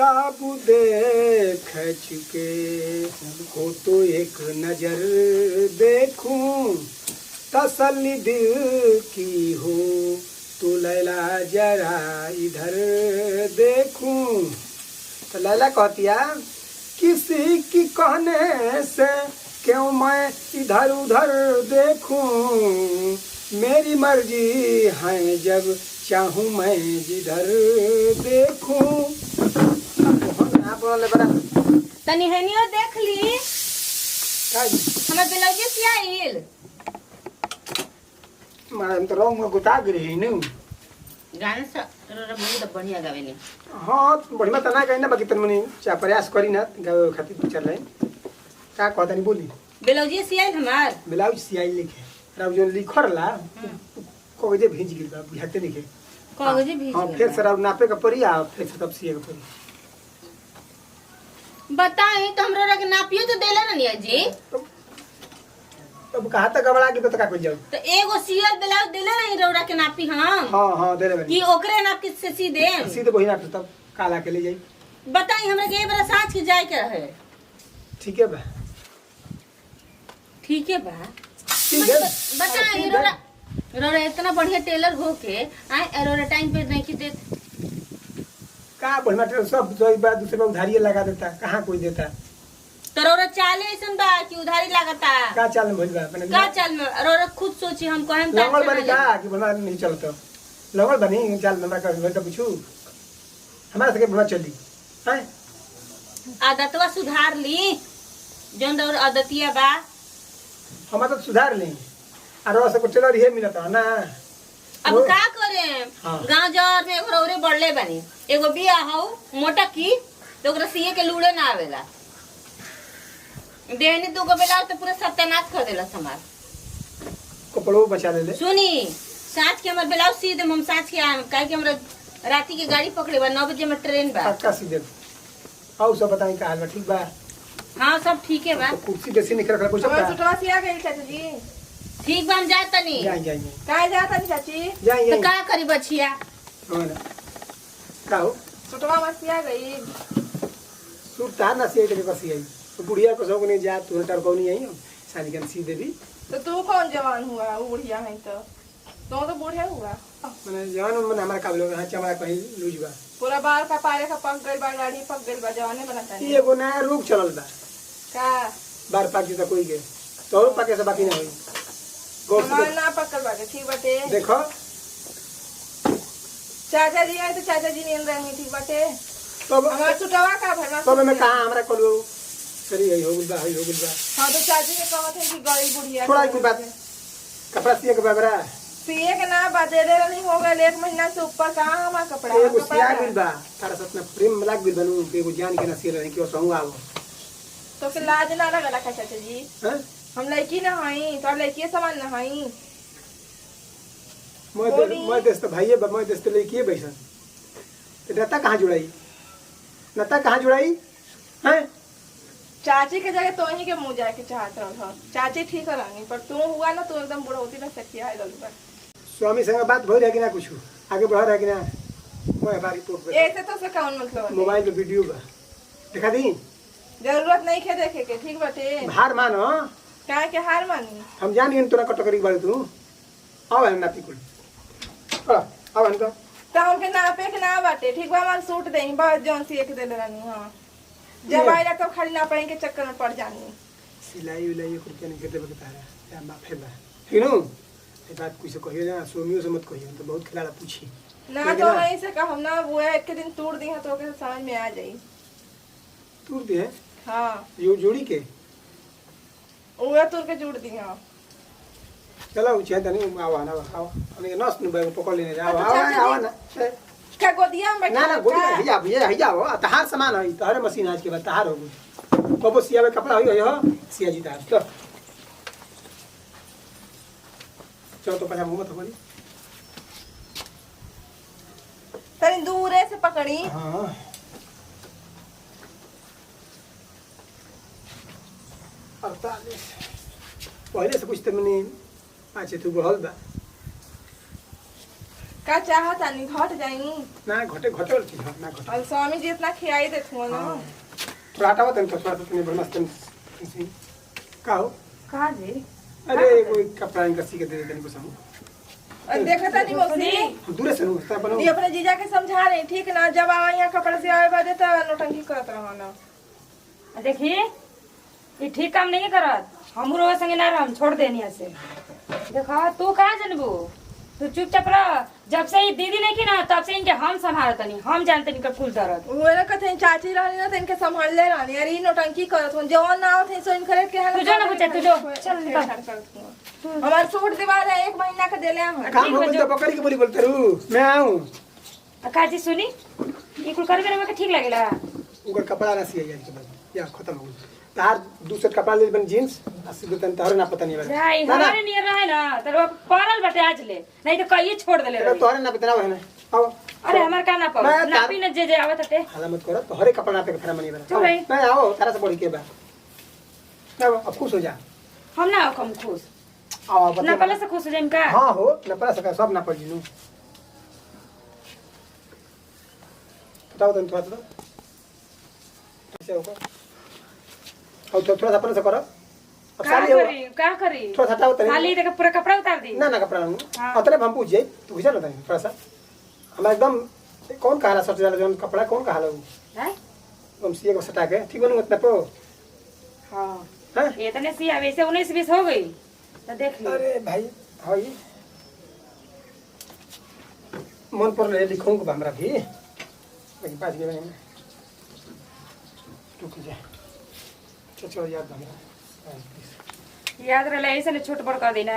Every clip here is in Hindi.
ताबू देख चुके हो तो एक नजर देखूं, तसल्ली दिल की हो तो लैला जरा इधर देखूं। तो लैला कहतिया किसी की कहने से क्यों मैं इधर उधर देखूं, मेरी मर्जी है जब चाहूं मैं जिधर देखूं। तनी हनियो देख ली हमर ब्लाउज सियाइल मारा तो रंग में गुता गई नु गाना सा बहुत बढ़िया गावेली। हाँ बढ़िया तना कहीं ना बाकी तन मनी चा प्रयास करी ना गावे खातिर चल रहे का कहता नहीं बोली ब्लाउज सियाइल हमार ब्लाउज सियाई लिखे राव जो लिखरला कोगे भेज गिर बा बुझाते नहीं के कागज भी हां फिर से राव नापे का पड़ी आ फिर से तब सिए का पड़ी। बताई तो हमरो रख नापियो तो देला ना निया जी। अब कहा तक गबड़ा के तो का कोई जाओ तो एगो सियल ब्लाउज देला नहीं रौरा के नापी हम। हां हां दे ले कि ओकरे नाप के से सी दे सीधे वही नाप तब काला के ले जाई। बताई हमरा के बरा साँझ के जाए के रहे। ठीक है बा ठीक है बा ठीक है बताई रौरा रौरा इतना बढ़िया टेलर हो के आए रौरा टाइम पे नहीं की देत का बढ़िया टेलर सब जो बात दूसरे को उधारी लगा देता कहां कोई देता तो रौरा चाले ऐसन बा कि उधारी लागता का चाल में भइल बा अपने का चाल में रौरा खुद सोची हम कहें लंगड़ बनी का कि बना नहीं चलता लंगड़ बनी चाल हमरा का मैं तो पूछू हमारा सके बना चली हैं आदतवा सुधार ली जोन रौरा आदतिया बा हम तो सुधार लें और सब टेलर ये मिलता ना अब का करे हाँ। गांव जवर में एगो रौरे बढ़ले बनी एगो बिया हौ मोटा की तो ओकरा सिए के लूड़े ना आवेला देहनी दुगो बेला तो पूरा सत्यानाश कर देला हमार कपड़ो बचा ले सुनी साँझ के हमर ब्लाउज सी दे हम साँझ के आम काहे कि हमरा राती के गाड़ी पकड़े बा 9 बजे में ट्रेन बा पक्का सीधे आओ सब बताई का हाल बा ठीक बा हां सब ठीक है बा तो कुर्सी बेसी निकल रखा कुछ हमार सुटवा सिया गई चाची जी। ठीक बा हम जात तनी जाई जाई काहे जाता नहीं चाची? जाई तो का करी बछिया हां का हो सुटवा मत सिया गई। सूट तार ना सिए के बस आई तो बुढ़िया को सब नहीं जा तू टर को नहीं आई सारी गन सी देवी तो तू कौन जवान हुआ वो बुढ़िया है तो बूढ़े हुआ माने जवान मन हमारा काबिल हां चमड़ा कहीं लूज बा पूरा बाल का पारे का पक गई बा गाड़ी पक गई बा जवाने बनाता है ये एगो नया रोग चलल बा का बार पाक जी कोई के तो पाके से बाकी ना होई गौर हमार से ना पकड़ बाटे ठीक बाटे। देखो चाचा जी आए तो चाचा जी नींद रही ठीक बाटे। तब हमार सुटवा का भरना तब मैं कहा हमरा कोलो सरी है हो गुलबा हाँ तो चाची के कहत है कि गई बुढ़िया थोड़ा की बात कपड़ा सिए के बाबरा सिए के ना बाजे रे नहीं हो गए 1 महीना से ऊपर कहाँ हमार कपड़ा एगो सिया गिल बा तारा साथ में प्रेम लाग गिल बनू के एगो जान के ना सिए रहे कि संग आवो तो के लाज ना लगला का चाचा जी। हैं हम लड़की ना हई तो लड़की समान ना हई। मैं देश तो भाईए बा मैं देश तो लेके बैठन तो नता कहां जुड़ाई हैं चाची के जगह तो ही के मुंह जाए के चाहत रह चाची ठीक रही पर तू हुआ ना तू एकदम बुढ़ौती में सखिया है गल पर स्वामी संग बात भइल है कि ना कुछ आगे बढ़ रहा है कि ना मैं हमारी रिपोर्ट पे ऐसे तो से कौन मतलब है? मोबाइल पे वीडियो बा दिखा दी जरूरत नहीं खे देखे के ठीक बाटे। हार मानो काहे के हार मानी हम जान गए तोरा कटकरी बारे तू आओ है नाती कुल आओ है तो हमके नापे के ना बाटे ठीक बा हमार सूट देही बस जौन सी एक देले रहनी हां जब आइला तो खाली ना पाए के चक्कर में पड़ जानी सिलाई उलाई कुल के नहीं करते बता रहा या माफे बा हिनो ये बात कुछ कहियो ना सोमियो से मत कहियो तो बहुत खिलाड़ा पूछी ना तो वहीं से कहम ना वो एक के दिन तोड़ दी है तो के समझ में आ जाई तूर दे हां यो जोड़ी के वो तोड़ के जोड़ दी हां। चलो उछे तनी आओ ना आओ हमने नस नु बैग पकड़ लेने जाओ आओ ना का गोदिया में ना गोदी में हिजा हो तहार सामान है तहारे मशीन आज के बाद तहार हो गई कबो सिया में कपड़ा हो सिया जी तार चलो तो पहले मुंह मत बोली तनी दूरे से पकड़ी हां पहले से कुछ तो मैंने अच्छा तू बढ़ल बा का चाहत आनी घट जाई ना घटे घटे वाली चीज है, ना घटे। और स्वामी जी इतना खियाई देत हुआ ना हाँ। थोड़ा हटावा तन थोड़ा सा तने बरमस्त तन का हो कहाँ जी अरे कोई कपड़ा इनका सी के दे तनी को सामू और देखता नहीं मौसी दूर से नु ता बनो ये अपने जीजा के समझा रहे ठीक ना जब आवा यहाँ कपड़ा से आवे बादे तो नोटंकी करत रहो ना देखिए ये ठीक काम नहीं करत हमरो संगे ना रहम छोड़ देनी से देखा तू कहाँ जनबू तू चुपचाप रह जब से ये दीदी नहीं की ना तब से इनके हम संभालत नहीं हम जानते इनका कुल दर्द वो ना कहते चाची रहनी ना तो इनके संभाल ले रहनी अरे ई नोटंकी करत हूं जो ना होते सो इन करे के तू जो ना बच्चा तू जो चल निकल हमार सूट दीवार है 1 महीना का देले हम काम हो तो पकड़ के बोली बोलते रू मैं आऊं काजी सुनी ये कुल करबे ना ठीक लागेला उनका कपड़ा ना सिया यार के बाद या खत्म हो गई तार दूसरा कपड़ा ले बन जींस असली तन तार ना पता नहीं है राई हमारे नियर रहे ना तेरे परल बटे आज ले नहीं तो कहिए छोड़ देले तेरा तोरे ना पता है ना आओ अरे हमार का ना पाओ मैं ना पी न जे आवत हटे हाला मत करो तो हरे कपड़ा ना पे फेरा मनी चल भाई। बना मैं आओ तारा से बढ़ के बा आओ अब खुश हो जा हम ना कम खुश आओ ना बता पहले से खुश हो जाइम का हां हो ना पड़ा सका सब ना पड़ी नु बताओ तन थोड़ा सा ऐसे होगा और थोड़ा सा अपन से करो अब का सारी हो करी का करी थोड़ा सा हटाओ तनी खाली देख पूरा कपड़ा उतार दी ना ना कपड़ा ना हाँ। अतने हम पूछ जाई तू घिसा ना थोड़ा सा हम एकदम कौन कहाला सबसे ज्यादा जोन कपड़ा कौन कहाला वो हैं हम सीए को सटा के ठीक बनू इतना पो हां हां ये तने सी अब ऐसे 19-20 हो गई तो देख ली अरे भाई हाई मन पर ले लिखूं को हमरा भी लेकिन बात ये नहीं रुक जा चलो याद हमरा याद रहे ऐसे ने छोट बड़ कर देना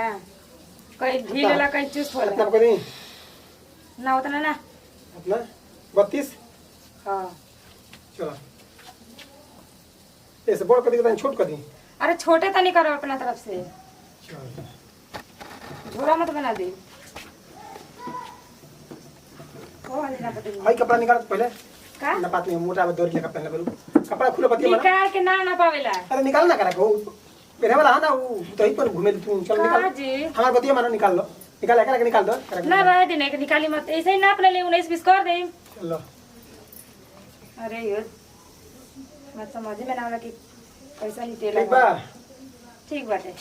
कहीं ढील वाला कहीं चुस्त होला कितना करी ना उतना ना अपना 32 हां चलो ऐसे बड़ कर दी तो छोट कर दी अरे छोटे तो नहीं करो अपना तरफ से चलो झोला मत बना दे को वाली ना पता भाई कपड़ा निकाल पहले का ना बात नहीं मोटा दौड़ लेकर पहले बोलू कपड़ा खुला पति मना निकाल के ना पावेला अरे निकाल ना करा को पहले वाला है ना वो तो ही पर घूमे तू चल का निकाल जी हमार बतिया मानो निकाल लो निकाल एकरा के निकाल दो ना रह देने के निकाली मत ऐसे ही नाप ले 19-20 कर दे चलो अरे यार मत समझ में ना होला कि पैसा नहीं ठीक तेला बा ठीक बाटे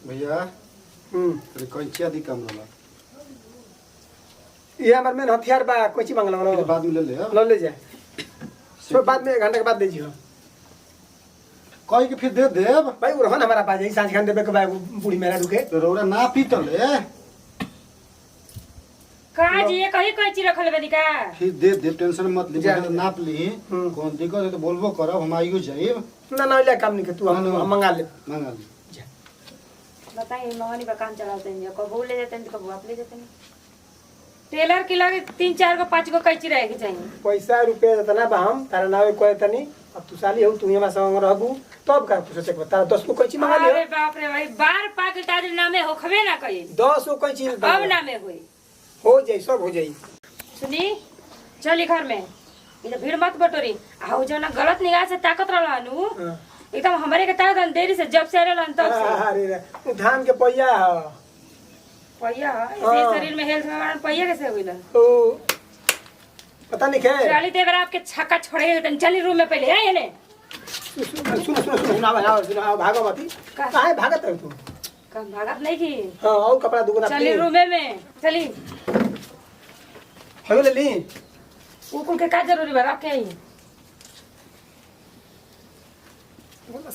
भैया अरे कैंची आदि काम रहला ये हमार में हथियार बा कोची मांगला फिर लो बाद में ले ले हाँ? लो ले जा सो बाद में 1 घंटा के बाद दे जियो कह के फिर दे देब भाई वो रहन हमारा पास यही सांझ खान देबे के बा बूढ़ी मेरा रुके तो रौरा ना पीतल है का जी ये कहीं कैंची रखल बनी का फिर दे दे टेंशन मत ले जा। पहले नाप ली कौन दिक्कत है तो बोलबो करब हम आइयो जाइब ना ना ले काम नहीं के तू हम मंगा ले मंगा ली बताइए मवानी का काम चलाते हैं कबू ले जाते हैं तो कबू आप ले जाते हैं टेलर के लगे 3-4 को 5 को कैंची रहेगी चाहिए पैसा रुपया जितना बा हम तारा नावे कोई तनी अब तू साली हो तू हमारे संग रहबू तब का कुछ से तारा 10 को कैची मंगा अरे लियो बाप रे भाई बार पाके ताज नामे होखबे ना कही 10 को कैची अब नामे होई हो जाई सब हो जाई सुनी चली घर में ये भीड़ मत बटोरी आओ जो ना गलत निगाह से ताकत रहला नु हां एकदम हमारे के ताकत देरी से जब से रहला तब से अरे रे तू धान के पैया है पहिया इसे शरीर में हेल्थ में पहिया कैसे होइला तो पता नहीं क्या चाली देवर आपके छक्का छोड़े तन चली रूम में पहले है ने सुन भागो मती का? काहे भागत है तू कम भागत नहीं की हां और कपड़ा दुगना चली रूम में चली हो ले ली ऊपर के का जरूरी बा आपके ही सीधा